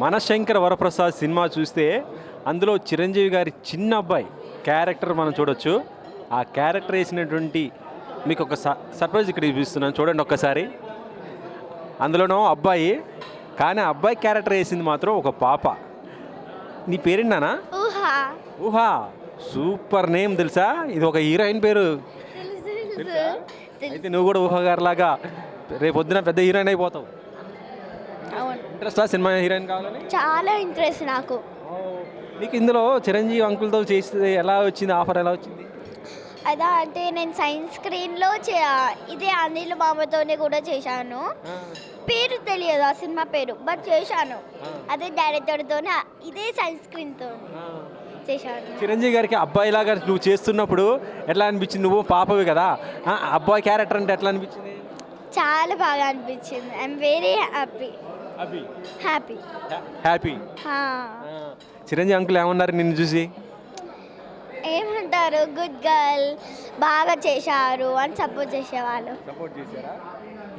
మనశంకర Varaprasad cinema చూస్తే అందులో చిరంజీవి గారి చిన్న అబ్బాయి క్యారెక్టర్ మనం చూడొచ్చు. ఆ క్యారెక్టర్ వేసినటువంటి మీకు ఒక సర్ప్రైజ్ ఇక్కడ చూపిస్తున్నాను, చూడండి ఒక్కసారి. అందులోనో అబ్బాయి, కానీ ఆ అబ్బాయి క్యారెక్టర్ వేసింది మాత్రం ఒక పాప. నీ పేరేంటానా? ఊహా. ఊహా. సూపర్ నేమ్ తెలుసా? ఇది ఒక హీరోయిన్ పేరు. అయితే నువ్వు కూడా ఊహా గారి లాగా రేపొద్దున పెద్ద హీరోయిన్ అయిపోతావు. ఇంట్రెస్టా సినిమా హీరోయిన్ కావాలని? చాలా ఇంట్రెస్ట్ నాకు. నీకు ఇందులో చిరంజీవి అంకుల్తో చేస్తే ఎలా వచ్చింది, ఆఫర్ ఎలా వచ్చింది? అదా అంటే నేను సైన్స్ స్క్రీన్లో ఇదే అనిల్ బాబాతోనే కూడా చేశాను. పేరు తెలియదు ఆ సినిమా పేరు, బట్ చేశాను. అదే డైరెక్టర్తోనే ఇదే సైన్స్ స్క్రీన్తో చేశాను. చిరంజీవి గారికి అబ్బాయిలాగా నువ్వు చేస్తున్నప్పుడు ఎట్లా అనిపించింది? నువ్వు పాపవి కదా, అబ్బాయి క్యారెక్టర్ అంటే ఎట్లా అనిపించింది? చాలా బాగా అనిపించింది. I'm very happy. Happy happy. Chiranjeevi uncle ఏమన్నారు నిన్ను చూసి? ఏమంటారు, గుడ్ గర్ల్, బాగా చేశారు అని సపోర్ట్ చేసేవాళ్ళు. సపోర్ట్ చేశారా?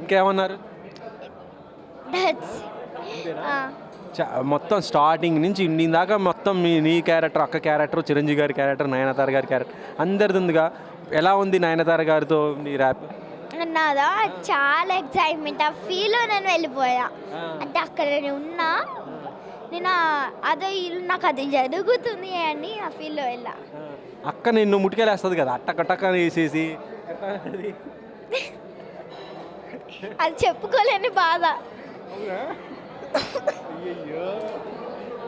ఇంకేమన్నారు? మొత్తం స్టార్టింగ్ నుంచి ఇండియన్ దాకా మొత్తం నీ క్యారెక్టర్, అక్క క్యారెక్టర్, చిరంజీవి గారి క్యారెక్టర్, నయనతార గారి క్యారెక్టర్ అందరిది ఉందిగా. ఎలా ఉంది నయనతార గారితో నీ ర్యాప్? నాదా చాలా ఎక్సైట్మెంట్. ఆ ఫీల్లో నేను వెళ్ళిపోయా. అంటే అక్కడ నేను ఉన్నా, నేను అదో ఇల్లు నాకు అది జరుగుతుంది అని ఆ ఫీల్లో వెళ్ళా. అక్క నిన్ను ముట్టుకెళ్ళేస్తుంది కదా, అట్టకట్టక వేసేసి. అది చెప్పుకోలేని బాధ.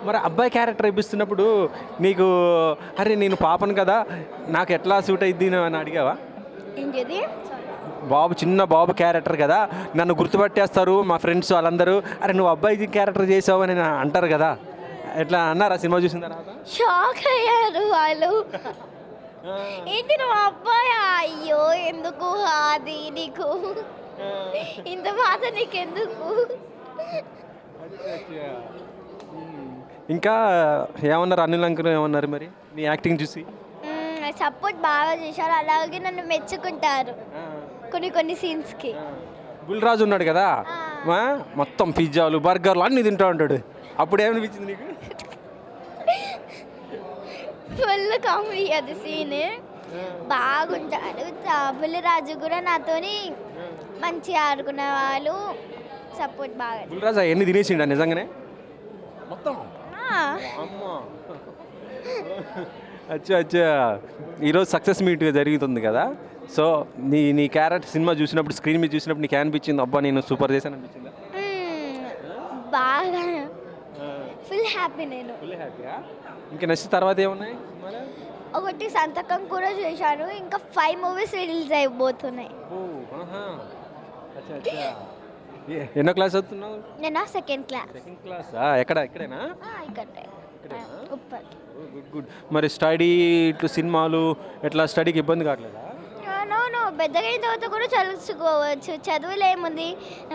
మరి అబ్బాయి క్యారెక్టర్ ఇప్పిస్తున్నప్పుడు నీకు అరే నేను పాపను కదా, నాకు ఎట్లా సూట్ అయింది అని అడిగావా? ఏంటిది? బాబు, చిన్న బాబు క్యారెక్టర్ కదా, నన్ను గుర్తుపట్టేస్తారు మా ఫ్రెండ్స్ వాళ్ళందరూ, అరే నువ్వు అబ్బాయి క్యారెక్టర్ చేసావు అని అంటారు కదా, ఎట్లా అన్నారా సినిమా చూసిన తర్వాత? షాక్ అయ్యారు వాళ్ళు. ఏంటి నువ్వు అబ్బాయి? అయ్యో ఎందుకు అది నీకు ఇంత బాధ నీకెందుకు? ఇంకా ఏమన్నారు అనిల్ అంకుల్, ఏమన్నారు మరి నీ యాక్టింగ్ చూసి? సపోర్ట్ బాగా చేశారు, అలాగే నన్ను మెచ్చుకుంటారు కొన్ని సీన్స్కి. బుల్రాజు ఉన్నాడు కదా, మొత్తం పిజ్జాలు బర్గర్లు అన్నీ తింటూ ఉంటాడు, అప్పుడు ఏమనిపించింది నీకు? ఫుల్ కామెడీ అది సీన్, బాగుంటాడు. బుల్లిరాజు కూడా నాతోని మంచిగా ఆడుకునే వాళ్ళు, సపోర్ట్ బాగా. బుల్రాజు ఎన్ని తినేసిండా నిజంగానే మొత్తం? అచ్చా అచ్చా. ఈరోజు సక్సెస్ మీట్ జరుగుతుంది కదా, సో నీ క్యారెక్టర్ సినిమా చూసినప్పుడు, స్క్రీన్ మీద చూసినప్పుడు నీకు అనిపించింది అబ్బా నేను సూపర్ చేశాను అనిపించిందా? బాగా ఫుల్ హ్యాపీ. నేను ఫుల్ హ్యాపీయా? ఇంకా నెక్స్ట్ తర్వాత ఏమున్నాయి? ఒకటి సంతకం కూడా చేశాను, ఇంకా 5 మూవీస్ రిలీజ్ అయిపోతున్నాయి. ఎన్నో క్లాస్ చదువుతున్నావు? నేను సెకండ్ క్లాస్. సెకండ్ క్లాస్ ఎక్కడ? ఇక్కడేనా? ఇక్కడే ఉప్పల్. Good good. మరి స్టడీ ఇట్లు సినిమాలు ఎట్లా, స్టడీకి ఇబ్బంది కావట్లేదా? నో పెద్దగా అయిన తర్వాత కూడా చదువుకోవచ్చు, చదువులో ఏముంది.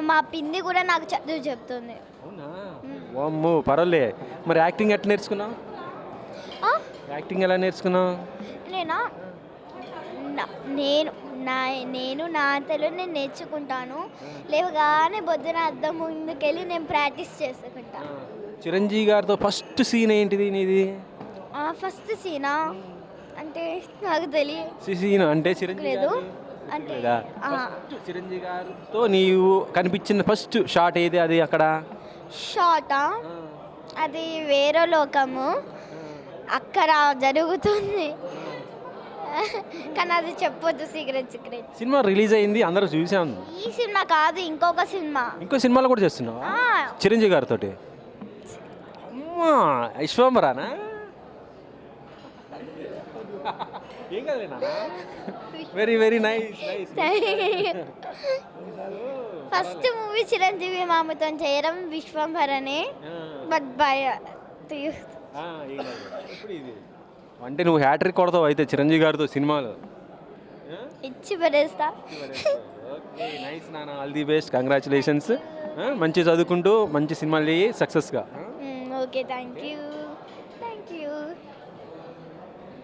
మా పిన్ని కూడా నాకు చదువు చెప్తుంది. అవునా? అమ్మో పర్వాలే. మరి యాక్టింగ్ ఎట్లా నేర్చుకున్నావు? యాక్టింగ్ ఎలా నేర్చుకున్నావు? నేను నా అంతలో నేను నేర్చుకుంటాను, లేవగానే పొద్దున అద్దం ముందుకెళ్ళి నేను ప్రాక్టీస్ చేసుకుంటాను. చిరంజీవి గారితో ఫస్ట్ సీన్ ఏంటిది నీది? ఫస్ట్ సీనా అంటే నాకు తెలియదు. సీన్ అంటే చిరంజీవి అంటే చిరంజీవి గారితో నీవు కనిపించిన ఫస్ట్ షాట్ ఏది? అది అక్కడ షాటా? అది వేరే లోకము, అక్కడ జరుగుతుంది, కానీ అది చెప్పొద్దు, సీక్రెట్. సినిమా రిలీజ్ అయింది, అందరూ చూసాను. ఈ సినిమా కాదు, ఇంకో సినిమాలో కూడా చేస్తున్నావా చిరంజీవి గారితో? అమ్మా విశ్వంబరానా? ఏం కదలేనా? Very very nice. First movie Chiranjeevi మామతో చేయడం విశ్వంభరనే, బట్ అంటే నువ్వు హ్యాట్రిక్ కొడతావు అయితే చిరంజీవి గారితో సినిమాలో. ఇచ్చి పడేస్తా. నైస్ నాన్న, ఆల్ ది బెస్ట్, కంగ్రాచులేషన్స్. మంచి చదువుకుంటూ మంచి సినిమాలు చేయి సక్సెస్గా. Okay, thank you.